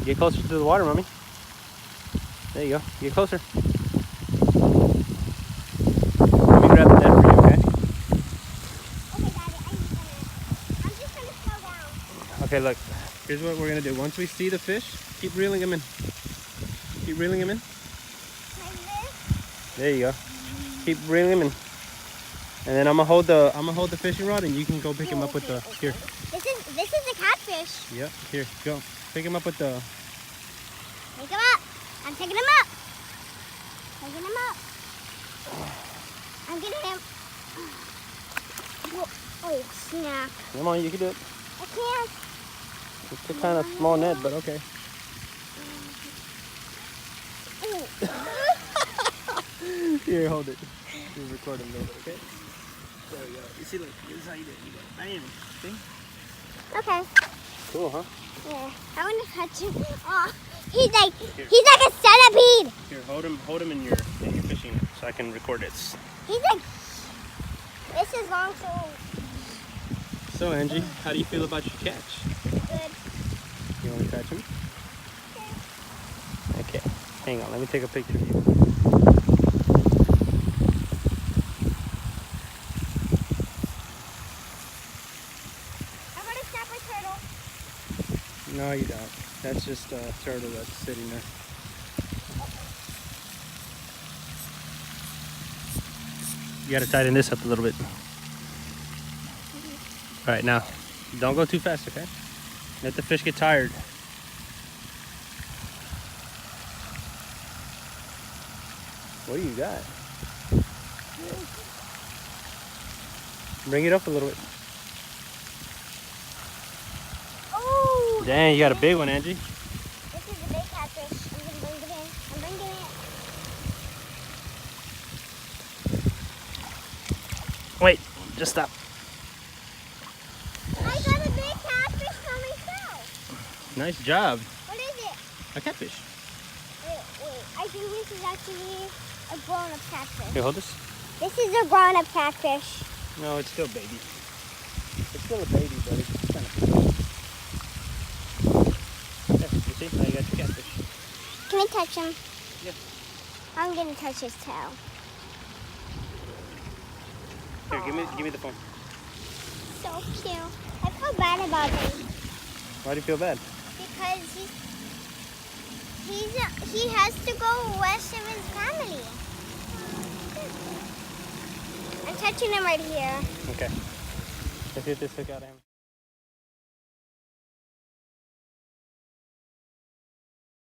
Get closer to the water, mommy. There you go. Get closer. Let me grab the net for you, okay? Okay, Daddy, I'm just gonna slow down. Okay, look. Here's what we're gonna do. Once we see the fish, keep reeling them in. Keep reeling them in. Like this? There you go. Keep reeling them in. And then I'm gonna hold the fishing rod, and you can go pick him up with the here. This is a catfish. Yep. Here, go. Pick him up with the. Pick him up. I'm picking him up. Picking him up. I'm getting him. Oh, snap. Come on, you can do it. I can't. It's a kind of small net, but okay. Here, hold it. You record him a little bit, okay? There we go. You see, look, this is how you do it. You go, bam. See? Okay. Cool, huh? Yeah. I want to touch him. Oh, he's like a centipede. Here, hold him in your fishing net so I can record it. He's like, this is long, so So, Angie, how do you feel about your catch? good. You want to catch him? Okay. Hang on, let me take a picture of you. I want to snap a turtle. No, you don't. That's just a turtle that's sitting there. You gotta tighten this up a little bit. All right, now, don't go too fast, okay? Let the fish get tired. What do you got? Bring it up a little bit. Oh! Dang, you got a big one, Angie. This is a big catfish. I'm going to bring it in. I'm bringing it. Wait, just stop. I got a big catfish for myself. Nice job. What is it? A catfish. Wait. I think this is actually a grown-up catfish. Here, hold this. This is a grown-up catfish. No, it's still baby. It's still a baby, buddy. It's kind of yeah, you see? Now you got your catfish. Can I touch him? Yeah. I'm going to touch his tail. Here, give me the phone. So cute. I feel bad about him Why do you feel bad? because he has to go west of his family. I'm touching him right here. Okay. Let's get this hook out of him.